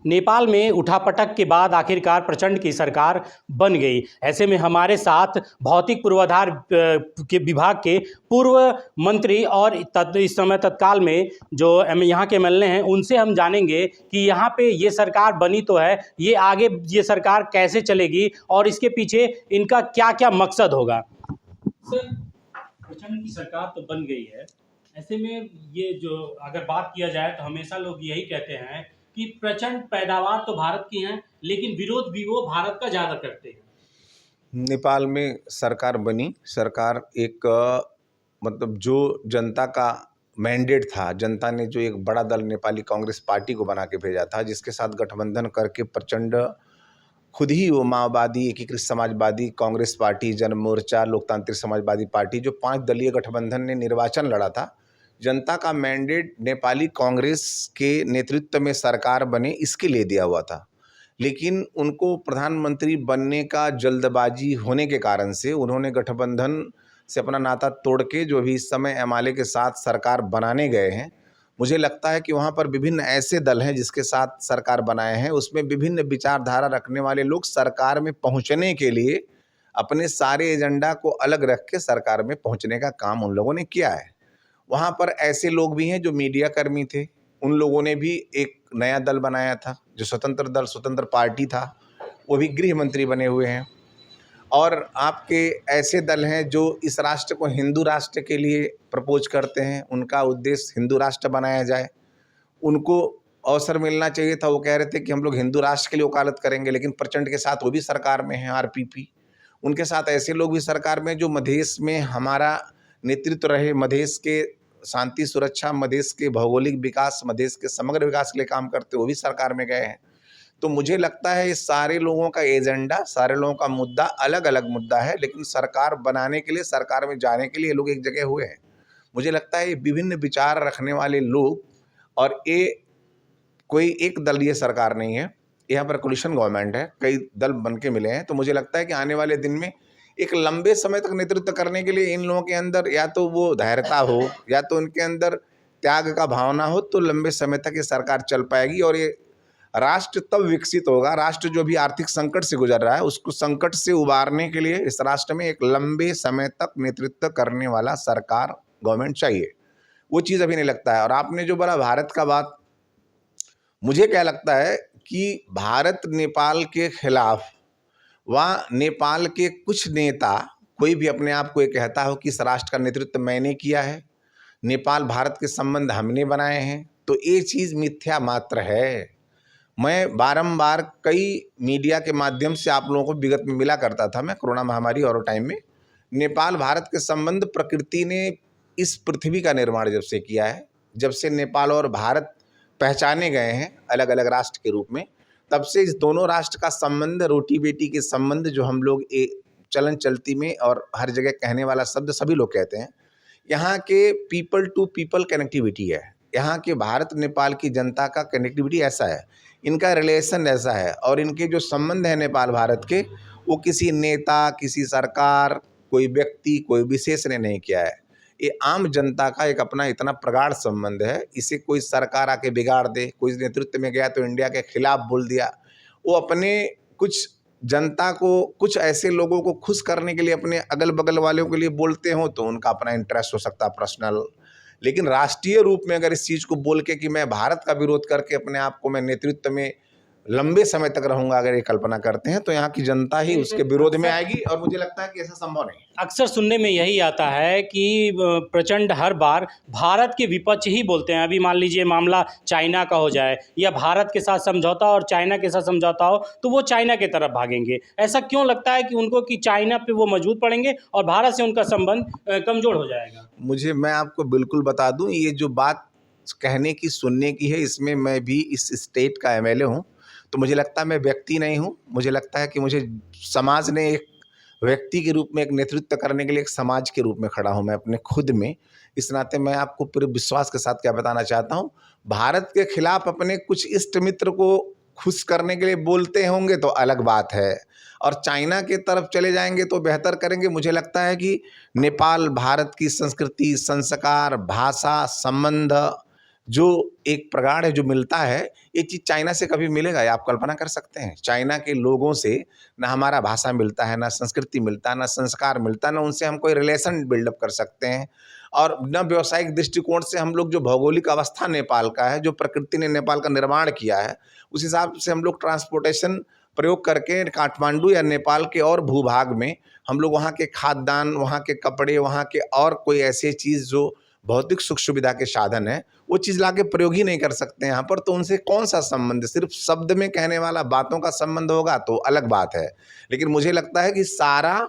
नेपाल में उठापटक के बाद आखिरकार प्रचंड की सरकार बन गई। ऐसे में हमारे साथ भौतिक पूर्वाधार के विभाग के पूर्व मंत्री और इस समय तत्काल में जो यहाँ के एमएलए हैं, उनसे हम जानेंगे कि यहाँ पे ये सरकार बनी तो है, ये आगे ये सरकार कैसे चलेगी और इसके पीछे इनका क्या क्या मकसद होगा। सर, प्रचंड की सरकार तो बन गई है, ऐसे में ये जो अगर बात किया जाए तो हमेशा लोग यही कहते हैं कि प्रचंड पैदावार तो भारत की है, लेकिन विरोध भी वो भारत का ज़्यादा करते हैं। नेपाल में सरकार बनी, सरकार एक मतलब जो जनता का मैंडेट था, जनता ने जो एक बड़ा दल नेपाली कांग्रेस पार्टी को बना के भेजा था, जिसके साथ गठबंधन करके प्रचंड खुद ही वो माओवादी, एकीकृत समाजवादी, कांग्रेस पार्टी, जनमोर्चा, लोकतांत्रिक समाजवादी पार्टी, जो 5 दलीय गठबंधन ने निर्वाचन लड़ा था, जनता का मैंडेट नेपाली कांग्रेस के नेतृत्व में सरकार बने इसके लिए दिया हुआ था। लेकिन उनको प्रधानमंत्री बनने का जल्दबाजी होने के कारण से उन्होंने गठबंधन से अपना नाता तोड़ के जो भी इस समय एमआलए के साथ सरकार बनाने गए हैं, मुझे लगता है कि वहाँ पर विभिन्न ऐसे दल हैं जिसके साथ सरकार बनाए हैं, उसमें विभिन्न विचारधारा रखने वाले लोग सरकार में पहुँचने के लिए अपने सारे एजेंडा को अलग रख के सरकार में पहुँचने का काम उन लोगों ने किया है। वहाँ पर ऐसे लोग भी हैं जो मीडिया कर्मी थे, उन लोगों ने भी एक नया दल बनाया था जो स्वतंत्र दल, स्वतंत्र पार्टी था, वो भी गृह मंत्री बने हुए हैं। और आपके ऐसे दल हैं जो इस राष्ट्र को हिंदू राष्ट्र के लिए प्रपोज करते हैं, उनका उद्देश्य हिंदू राष्ट्र बनाया जाए। उनको अवसर मिलना चाहिए था, वो कह रहे थे कि हम लोग हिंदू राष्ट्र के लिए वकालत करेंगे, लेकिन प्रचंड के साथ वो भी सरकार में हैं, आरपीपी। उनके साथ ऐसे लोग भी सरकार में जो मधेश में हमारा नेतृत्व रहे, मधेश के शांति सुरक्षा, मधेश के भौगोलिक विकास, मधेश के समग्र विकास के लिए काम करते, वो भी सरकार में गए हैं। तो मुझे लगता है इस सारे लोगों का एजेंडा, सारे लोगों का मुद्दा अलग अलग मुद्दा है, लेकिन सरकार बनाने के लिए, सरकार में जाने के लिए लोग एक जगह हुए हैं। मुझे लगता है ये विभिन्न विचार रखने वाले लोग, और ये कोई एक दलीय सरकार नहीं है, यहाँ पर कोलिशन गवर्नमेंट है, कई दल बन के मिले हैं। तो मुझे लगता है कि आने वाले दिन में एक लंबे समय तक नेतृत्व करने के लिए इन लोगों के अंदर या तो वो धैर्यता हो या तो उनके अंदर त्याग का भावना हो, तो लंबे समय तक ये सरकार चल पाएगी और ये राष्ट्र तब विकसित होगा। राष्ट्र जो भी आर्थिक संकट से गुजर रहा है, उसको संकट से उबारने के लिए इस राष्ट्र में एक लंबे समय तक नेतृत्व करने वाला सरकार, गवर्नमेंट चाहिए। वो चीज़ अभी नहीं लगता है। और आपने जो बोला भारत का बात, मुझे क्या लगता है कि भारत नेपाल के खिलाफ वहाँ नेपाल के कुछ नेता, कोई भी अपने आप को ये कहता हो कि इस राष्ट्र का नेतृत्व मैंने किया है, नेपाल भारत के संबंध हमने बनाए हैं, तो ये चीज़ मिथ्या मात्र है। मैं बारंबार कई मीडिया के माध्यम से आप लोगों को विगत में मिला करता था, मैं कोरोना महामारी और टाइम में। नेपाल भारत के संबंध प्रकृति ने इस पृथ्वी का निर्माण जब से किया है, जब से नेपाल और भारत पहचाने गए हैं अलग अलग राष्ट्र के रूप में, तब से इस दोनों राष्ट्र का संबंध, रोटी बेटी के संबंध, जो हम लोग चलन चलती में और हर जगह कहने वाला शब्द सभी लोग कहते हैं, यहाँ के पीपल टू पीपल कनेक्टिविटी है। यहाँ के भारत नेपाल की जनता का कनेक्टिविटी ऐसा है, इनका रिलेशन ऐसा है, और इनके जो संबंध है नेपाल भारत के, वो किसी नेता, किसी सरकार, कोई व्यक्ति, कोई विशेष ने नहीं किया है। ये आम जनता का एक अपना इतना प्रगाढ़ संबंध है। इसे कोई सरकार आके बिगाड़ दे, कोई नेतृत्व में गया तो इंडिया के खिलाफ बोल दिया, वो अपने कुछ जनता को, कुछ ऐसे लोगों को खुश करने के लिए अपने अगल बगल वालों के लिए बोलते हो, तो उनका अपना इंटरेस्ट हो सकता है पर्सनल। लेकिन राष्ट्रीय रूप में अगर इस चीज़ को बोल के कि मैं भारत का विरोध करके अपने आप को मैं नेतृत्व में लंबे समय तक रहूंगा, अगर ये कल्पना करते हैं, तो यहाँ की जनता ही उसके विरोध में आएगी, और मुझे लगता है कि ऐसा संभव नहीं है। अक्सर सुनने में यही आता है कि प्रचंड हर बार भारत के विपक्ष ही बोलते हैं। अभी मान लीजिए मामला चाइना का हो जाए, या भारत के साथ समझौता और चाइना के साथ समझौता हो, तो वो चाइना की तरफ भागेंगे। ऐसा क्यों लगता है कि उनको कि चाइना पे वो मजबूत पड़ेंगे और भारत से उनका संबंध कमज़ोर हो जाएगा? मैं आपको बिल्कुल बता दूँ, ये जो बात कहने की, सुनने की है, इसमें मैं भी इस स्टेट का एमएलए हूँ, तो मुझे लगता है मैं व्यक्ति नहीं हूँ। मुझे लगता है कि मुझे समाज ने एक व्यक्ति के रूप में एक नेतृत्व करने के लिए एक समाज के रूप में खड़ा हूँ मैं अपने खुद में। इस नाते मैं आपको पूरे विश्वास के साथ क्या बताना चाहता हूँ, भारत के खिलाफ अपने कुछ इष्ट मित्र को खुश करने के लिए बोलते होंगे तो अलग बात है, और चाइना की तरफ चले जाएंगे तो बेहतर करेंगे। मुझे लगता है कि नेपाल भारत की संस्कृति, संस्कार, भाषा, संबंध, जो एक प्रगाढ़ है जो मिलता है, ये चीज़ चाइना से कभी मिलेगा या आप कल्पना कर सकते हैं? चाइना के लोगों से ना हमारा भाषा मिलता है, ना संस्कृति मिलता है, ना संस्कार मिलता है, ना उनसे हम कोई रिलेशन बिल्डअप कर सकते हैं और न व्यावसायिक दृष्टिकोण से हम लोग जो भौगोलिक अवस्था नेपाल का है, जो प्रकृति ने नेपाल का निर्माण किया है, उस हिसाब से हम लोग ट्रांसपोर्टेशन प्रयोग करके काठमांडू या नेपाल के और भूभाग में हम लोग वहाँ के खाद्यान्न, वहाँ के कपड़े, वहाँ के और कोई ऐसी चीज़ जो भौतिक सुख सुविधा के साधन है, वो चीज़ लाके प्रयोग ही नहीं कर सकते यहाँ पर, तो उनसे कौन सा संबंध? सिर्फ शब्द में कहने वाला बातों का संबंध होगा तो अलग बात है। लेकिन मुझे लगता है कि सारा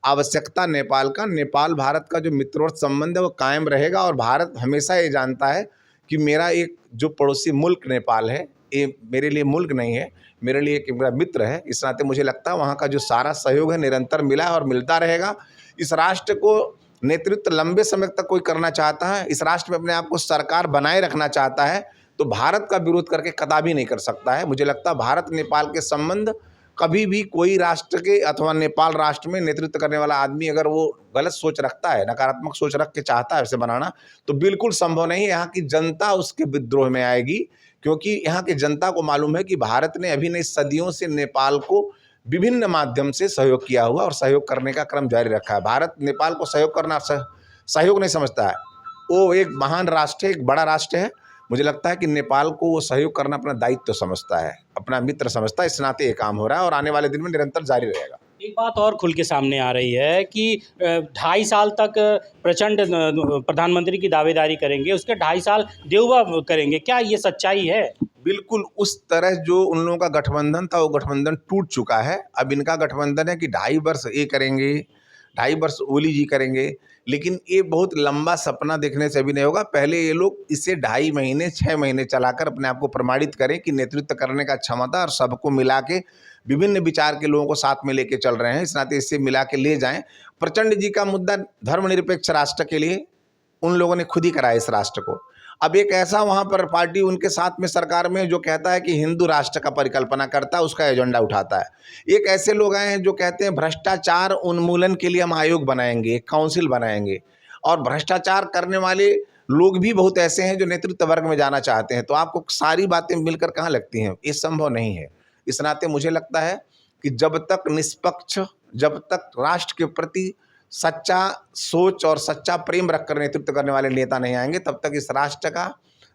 आवश्यकता नेपाल भारत का जो मित्रवत संबंध है वो कायम रहेगा और भारत हमेशा ये जानता है कि मेरा एक जो पड़ोसी मुल्क नेपाल है, ये मेरे लिए मुल्क नहीं है, मेरे लिए एक मेरा मित्र है। इस नाते मुझे लगता है वहाँ का जो सारा सहयोग है निरंतर मिला है और मिलता रहेगा। इस राष्ट्र को नेतृत्व लंबे समय तक कोई करना चाहता है, इस राष्ट्र में अपने आप को सरकार बनाए रखना चाहता है, तो भारत का विरोध करके कदापि नहीं कर सकता है। मुझे लगता है भारत नेपाल के संबंध कभी भी कोई राष्ट्र के अथवा नेपाल राष्ट्र में नेतृत्व करने वाला आदमी अगर वो गलत सोच रखता है, नकारात्मक सोच रख के चाहता है उसे बनाना, तो बिल्कुल संभव नहीं है। यहाँ की जनता उसके विद्रोह में आएगी, क्योंकि यहाँ की जनता को मालूम है कि भारत ने अभी नहीं सदियों से नेपाल को विभिन्न माध्यम से सहयोग किया हुआ और सहयोग करने का क्रम जारी रखा है। भारत नेपाल को सहयोग करना सहयोग नहीं समझता है, वो एक महान राष्ट्र है, एक बड़ा राष्ट्र है। मुझे लगता है कि नेपाल को वो सहयोग करना अपना दायित्व समझता है, अपना मित्र समझता है। इस नाते ये काम हो रहा है और आने वाले दिन में निरंतर जारी रहेगा। एक बात और खुल के सामने आ रही है कि 2.5 साल तक प्रचंड प्रधानमंत्री की दावेदारी करेंगे, उसके 2.5 साल देवबा करेंगे, क्या ये सच्चाई है? बिल्कुल उस तरह जो उन लोगों का गठबंधन था वो गठबंधन टूट चुका है। अब इनका गठबंधन है कि 2.5 वर्ष ये करेंगे, 2.5 वर्ष ओली जी करेंगे, लेकिन ये बहुत लंबा सपना देखने से अभी नहीं होगा। पहले ये लोग इसे 2.5 महीने 6 महीने चलाकर अपने आप को प्रमाणित करें कि नेतृत्व करने का क्षमता और सबको मिला के विभिन्न विचार के लोगों को साथ में लेके चल रहे हैं। इस नाते इससे मिला के ले जाएं। प्रचंड जी का मुद्दा धर्मनिरपेक्ष राष्ट्र के लिए उन लोगों ने खुद ही कराया इस राष्ट्र को। अब एक ऐसा वहाँ पर पार्टी उनके साथ में सरकार में जो कहता है कि हिंदू राष्ट्र का परिकल्पना करता है, उसका एजेंडा उठाता है। एक ऐसे लोग आए हैं जो कहते हैं भ्रष्टाचार उन्मूलन के लिए हम आयोग बनाएंगे, काउंसिल बनाएंगे, और भ्रष्टाचार करने वाले लोग भी बहुत ऐसे हैं जो नेतृत्व वर्ग में जाना चाहते हैं। तो आपको सारी बातें मिलकर कहाँ लगती हैं? ये संभव नहीं है। इस नाते मुझे लगता है कि जब तक निष्पक्ष, जब तक राष्ट्र के प्रति सच्चा सोच और सच्चा प्रेम रखकर नेतृत्व करने वाले नेता नहीं आएंगे, तब तक इस राष्ट्र का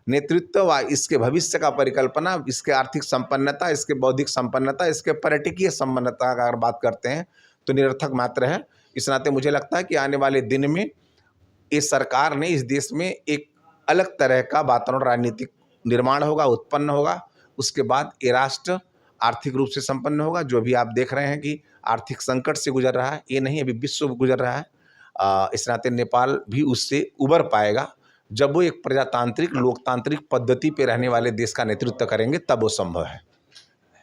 नेतृत्व व इसके भविष्य का परिकल्पना, इसके आर्थिक संपन्नता, इसके बौद्धिक संपन्नता, इसके पर्यटकीय संपन्नता का अगर बात करते हैं तो निरर्थक मात्र है। इस नाते मुझे लगता है कि आने वाले दिन में इस सरकार ने इस देश में एक अलग तरह का वातावरण राजनीतिक निर्माण होगा, उत्पन्न होगा। उसके बाद ये राष्ट्र आर्थिक रूप से संपन्न होगा। जो भी आप देख रहे हैं कि आर्थिक संकट से गुजर रहा है, ये नहीं अभी विश्व गुजर रहा है। इस नाते नेपाल भी उससे उबर पाएगा जब वो एक प्रजातांत्रिक लोकतांत्रिक पद्धति पे रहने वाले देश का नेतृत्व करेंगे, तब वो संभव है।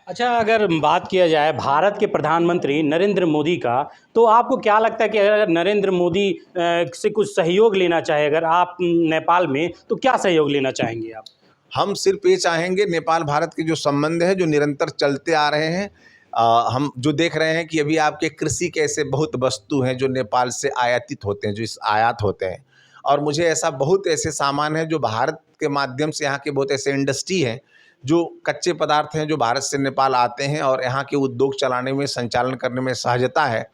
अच्छा, अगर बात किया जाए भारत के प्रधानमंत्री नरेंद्र मोदी का, तो आपको क्या लगता है कि अगर नरेंद्र मोदी से कुछ सहयोग लेना चाहे अगर आप नेपाल में, तो क्या सहयोग लेना चाहेंगे आप? हम सिर्फ ये चाहेंगे, नेपाल भारत के जो संबंध है जो निरंतर चलते आ रहे हैं, हम जो देख रहे हैं कि अभी आपके कृषि के ऐसे बहुत वस्तु हैं जो नेपाल से आयातित होते हैं, जो इस आयात होते हैं, और मुझे ऐसा बहुत ऐसे सामान है जो भारत के माध्यम से, यहाँ के बहुत ऐसे इंडस्ट्री हैं जो कच्चे पदार्थ हैं जो भारत से नेपाल आते हैं और यहाँ के उद्योग चलाने में, संचालन करने में सहजता है,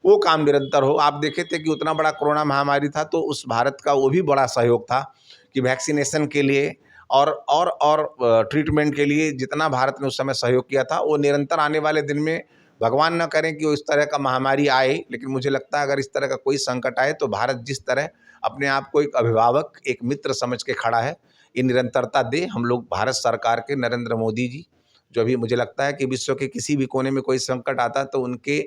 वो काम निरंतर हो। आप देखे थे कि उतना बड़ा कोरोना महामारी था तो उस भारत का वो भी बड़ा सहयोग था कि वैक्सीनेशन के लिए और ट्रीटमेंट के लिए जितना भारत ने उस समय सहयोग किया था, वो निरंतर आने वाले दिन में, भगवान न करें कि वो इस तरह का महामारी आए, लेकिन मुझे लगता है अगर इस तरह का कोई संकट आए तो भारत जिस तरह अपने आप को एक अभिभावक, एक मित्र समझ के खड़ा है, ये निरंतरता दे। हम लोग भारत सरकार के नरेंद्र मोदी जी, जो अभी मुझे लगता है कि विश्व के किसी भी कोने में कोई संकट आता है तो उनके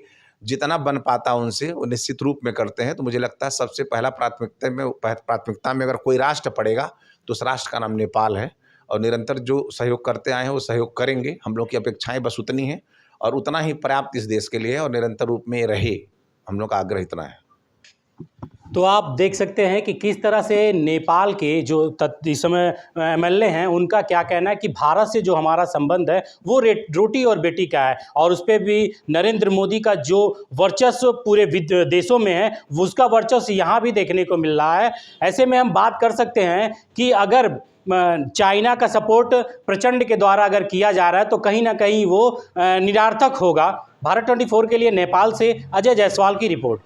जितना बन पाता उनसे वो निश्चित रूप में करते हैं। तो मुझे लगता है सबसे पहला प्राथमिकता में अगर कोई राष्ट्र पड़ेगा तो उस राष्ट्र का नाम नेपाल है, और निरंतर जो सहयोग करते आए हैं वो सहयोग करेंगे। हम लोग की अपेक्षाएं बस उतनी हैं और उतना ही पर्याप्त इस देश के लिए है, और निरंतर रूप में रहे, हम लोग का आग्रह इतना है। तो आप देख सकते हैं कि किस तरह से नेपाल के जो इस समय एमएलए हैं उनका क्या कहना है कि भारत से जो हमारा संबंध है वो रोटी और बेटी का है, और उस पर भी नरेंद्र मोदी का जो वर्चस्व पूरे देशों में है उसका वर्चस्व यहाँ भी देखने को मिल रहा है। ऐसे में हम बात कर सकते हैं कि अगर चाइना का सपोर्ट प्रचंड के द्वारा अगर किया जा रहा है तो कहीं ना कहीं वो निरर्थक होगा। भारत 24 के लिए नेपाल से अजय जायसवाल की रिपोर्ट।